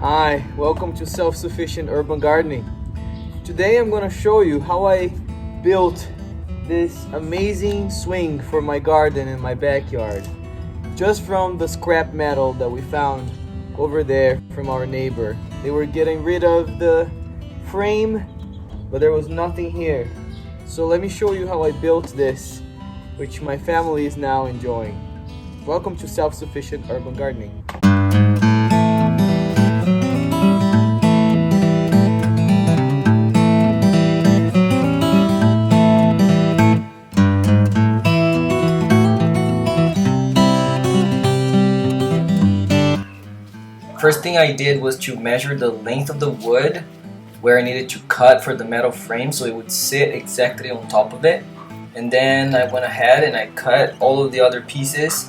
Hi, welcome to Self-Sufficient Urban Gardening. Today I'm going to show you how I built this amazing swing for my garden in my backyard. Just from the scrap metal that we found over there from our neighbor. They were getting rid of the frame, but there was nothing here. So let me show you how I built this, which my family is now enjoying. Welcome to Self-Sufficient Urban Gardening. First thing I did was to measure the length of the wood where I needed to cut for the metal frame so it would sit exactly on top of it. And then I went ahead and I cut all of the other pieces,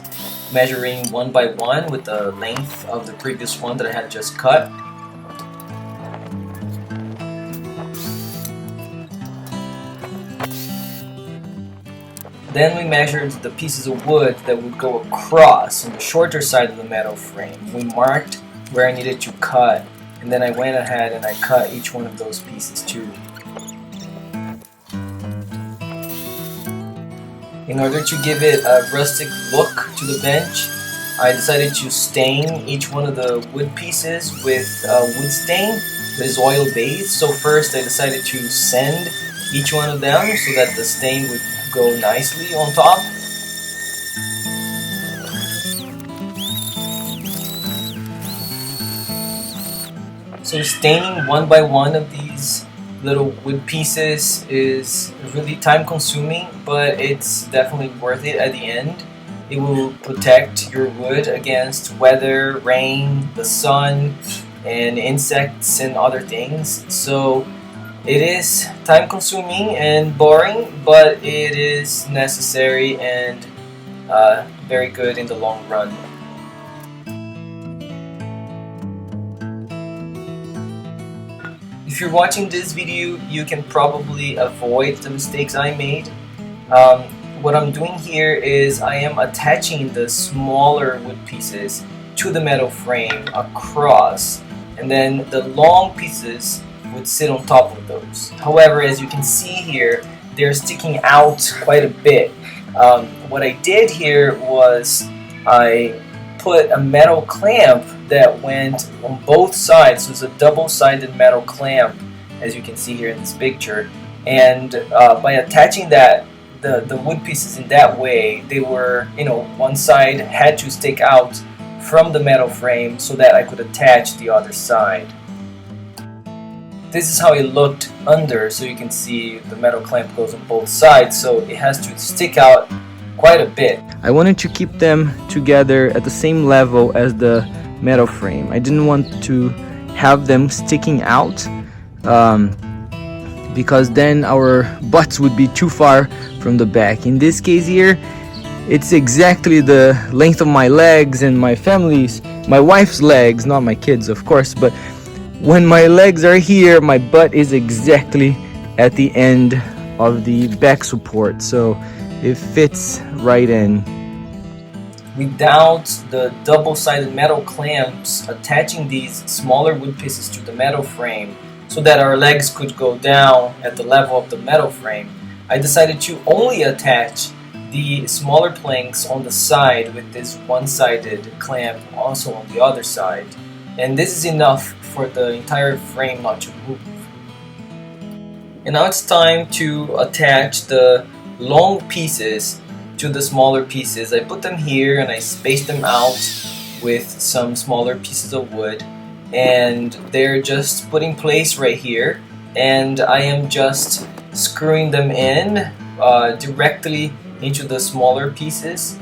measuring one by one with the length of the previous one that I had just cut. Then we measured the pieces of wood that would go across on the shorter side of the metal frame. We marked where I needed to cut, and then I went ahead and I cut each one of those pieces too. In order to give it a rustic look to the bench, I decided to stain each one of the wood pieces with wood stain that is oil based. So first I decided to sand each one of them so that the stain would go nicely on top. So staining one by one of these little wood pieces is really time consuming, but it's definitely worth it at the end. It will protect your wood against weather, rain, the sun, and insects and other things. So it is time consuming and boring, but it is necessary and very good in the long run. If you're watching this video, you can probably avoid the mistakes I made. What I'm doing here is I am attaching the smaller wood pieces to the metal frame across, and then the long pieces would sit on top of those. However, as you can see here, they're sticking out quite a bit. What I did here was I put a metal clamp that went on both sides. So it's a double-sided metal clamp, as you can see here in this picture. And by attaching that, the wood pieces in that way, they were, one side had to stick out from the metal frame so that I could attach the other side. This is how it looked under, so you can see the metal clamp goes on both sides, so it has to stick out quite a bit. I wanted to keep them together at the same level as the metal frame. I didn't want to have them sticking out because then our butts would be too far from the back. In this case here, it's exactly the length of my legs and my wife's legs, not my kids of course, but when my legs are here, my butt is exactly at the end of the back support, so it fits right in. Without the double-sided metal clamps attaching these smaller wood pieces to the metal frame so that our legs could go down at the level of the metal frame, I decided to only attach the smaller planks on the side with this one-sided clamp also on the other side. And this is enough for the entire frame not to move. And now it's time to attach the long pieces to the smaller pieces. I put them here and I spaced them out with some smaller pieces of wood, and they're just put in place right here, and I am just screwing them in directly into the smaller pieces.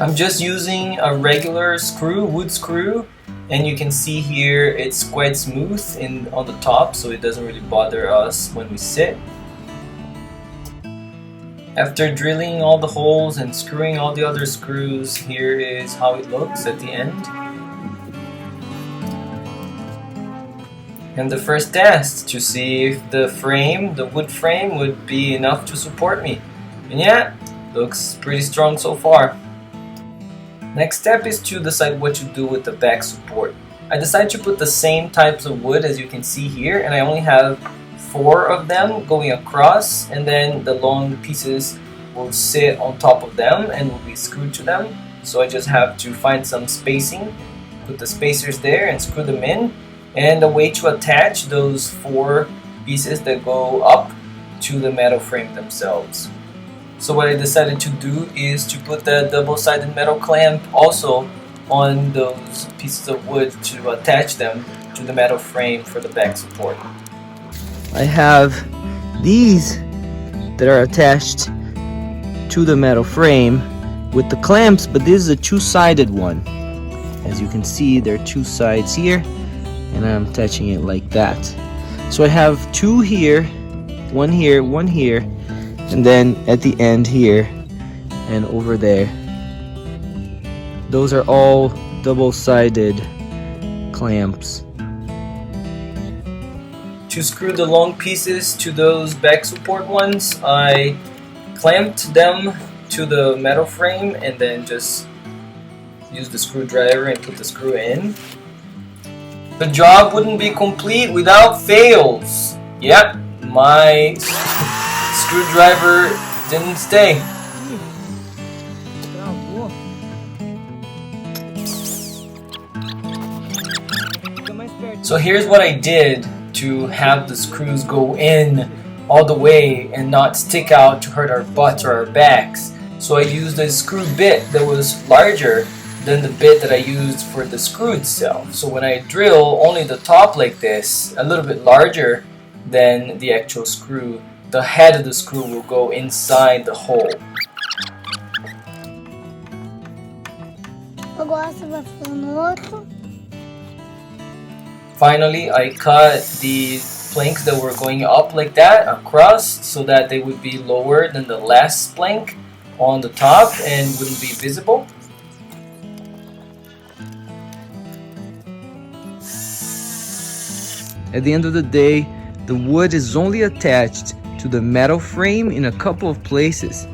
I'm just using a regular screw, wood screw, and you can see here it's quite smooth on the top, so it doesn't really bother us when we sit. After drilling all the holes and screwing all the other screws, here is how it looks at the end. And the first test to see if the wood frame would be enough to support me. And yeah, looks pretty strong so far. Next step is to decide what to do with the back support. I decided to put the same types of wood as you can see here, and I only have 4 of them going across, and then the long pieces will sit on top of them and will be screwed to them. So I just have to find some spacing, put the spacers there and screw them in, and a way to attach those 4 pieces that go up to the metal frame themselves. So what I decided to do is to put the double-sided metal clamp also on those pieces of wood to attach them to the metal frame for the back support. I have these that are attached to the metal frame with the clamps, but this is a 2-sided one. As you can see, there are 2 sides here, and I'm attaching it like that. So I have 2 here, 1 here, 1 here, and then at the end here and over there. Those are all double-sided clamps. To screw the long pieces to those back support ones, I clamped them to the metal frame and then just used the screwdriver and put the screw in. The job wouldn't be complete without fails. Yep, my screwdriver didn't stay. So here's what I did to have the screws go in all the way and not stick out to hurt our butts or our backs. So I used a screw bit that was larger than the bit that I used for the screw itself. So when I drill only the top like this, a little bit larger than the actual screw, the head of the screw will go inside the hole. Agora você vai fazer no outro. Finally, I cut the planks that were going up like that across so that they would be lower than the last plank on the top and wouldn't be visible. At the end of the day, the wood is only attached to the metal frame in a couple of places.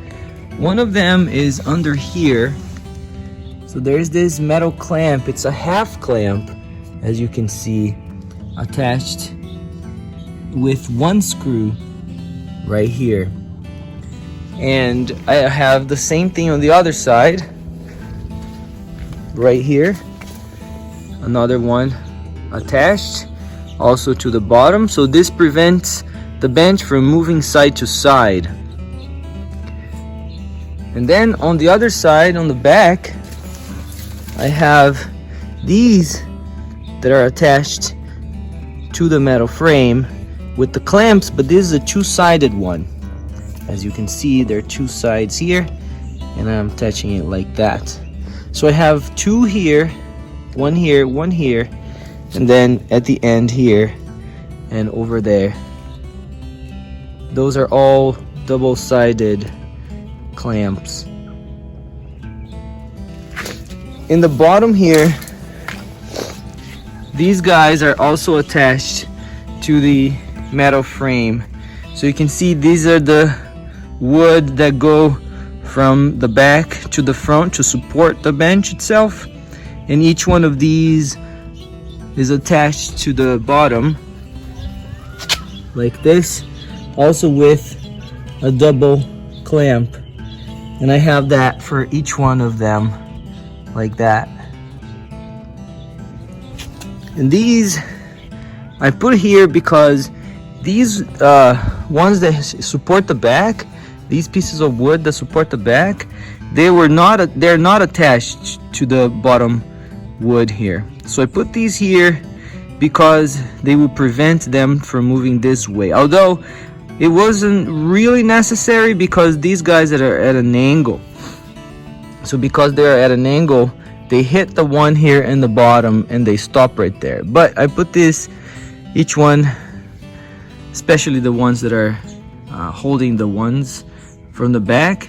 One of them is under here. So there's this metal clamp. It's a half clamp, as you can see, attached with 1 screw right here. And I have the same thing on the other side, right here. Another one attached also to the bottom, so this prevents the bench from moving side to side. And then on the other side, on the back, I have these that are attached to the metal frame with the clamps, but this is a 2-sided one. As you can see, there are 2 sides here, and I'm attaching it like that. So I have 2 here, 1 here, 1 here, and then at the end here and over there. Those are all double-sided clamps. In the bottom here, these guys are also attached to the metal frame. So you can see these are the wood that go from the back to the front to support the bench itself. And each one of these is attached to the bottom like this, also with a double clamp. And I have that for each one of them like that. And these I put here because these ones that support the back, these pieces of wood that support the back, they're not attached to the bottom wood here. So I put these here because they will prevent them from moving this way. Although it wasn't really necessary because these guys are at an angle. So because they're at an angle, they hit the one here in the bottom and they stop right there. But I put this, each one, especially the ones that are holding the ones from the back,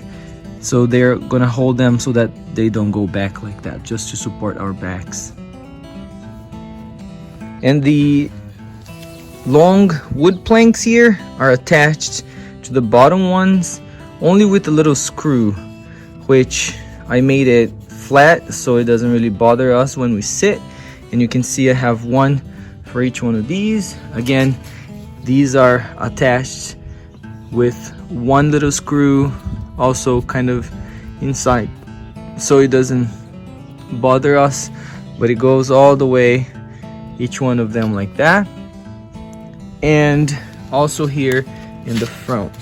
so they're gonna hold them so that they don't go back like that, just to support our backs. And the long wood planks here are attached to the bottom ones only with a little screw, which I made it flat so it doesn't really bother us when we sit. And you can see I have one for each one of these. Again, these are attached with one little screw also kind of inside so it doesn't bother us, but it goes all the way, each one of them like that, and also here in the front.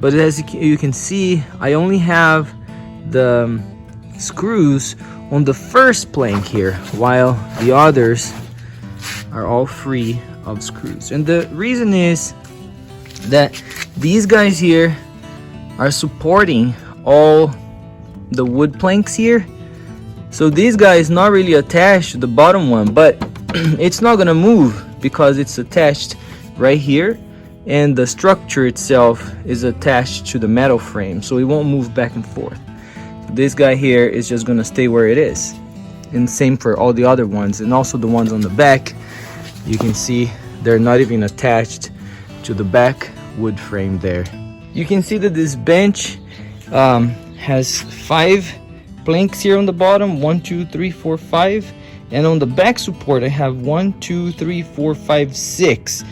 But as you can see, I only have the screws on the first plank here, while the others are all free of screws. And the reason is that these guys here are supporting all the wood planks here. So this guy is not really attached to the bottom one, but it's not gonna move because it's attached right here, and the structure itself is attached to the metal frame, so it won't move back and forth. This guy here is just gonna stay where it is, and same for all the other ones. And also the ones on the back, you can see they're not even attached to the back wood frame there. You can see that this bench has 5 planks here on the bottom, 1 2 3 4 5, and on the back support I have 1 2 3 4 5 6.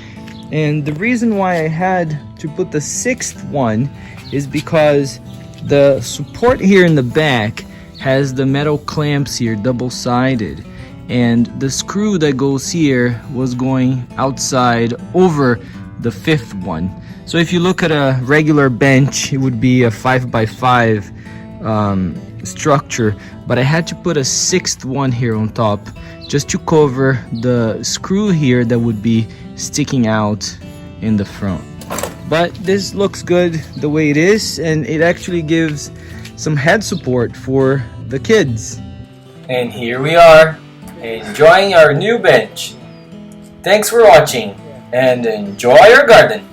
And the reason why I had to put the 6th one is because the support here in the back has the metal clamps here, double-sided, and the screw that goes here was going outside over the 5th one. So if you look at a regular bench, it would be a 5x5 structure, but I had to put a 6th one here on top just to cover the screw here that would be sticking out in the front. But this looks good the way it is, and it actually gives some head support for the kids. And here we are, enjoying our new bench. Thanks for watching, and enjoy your garden.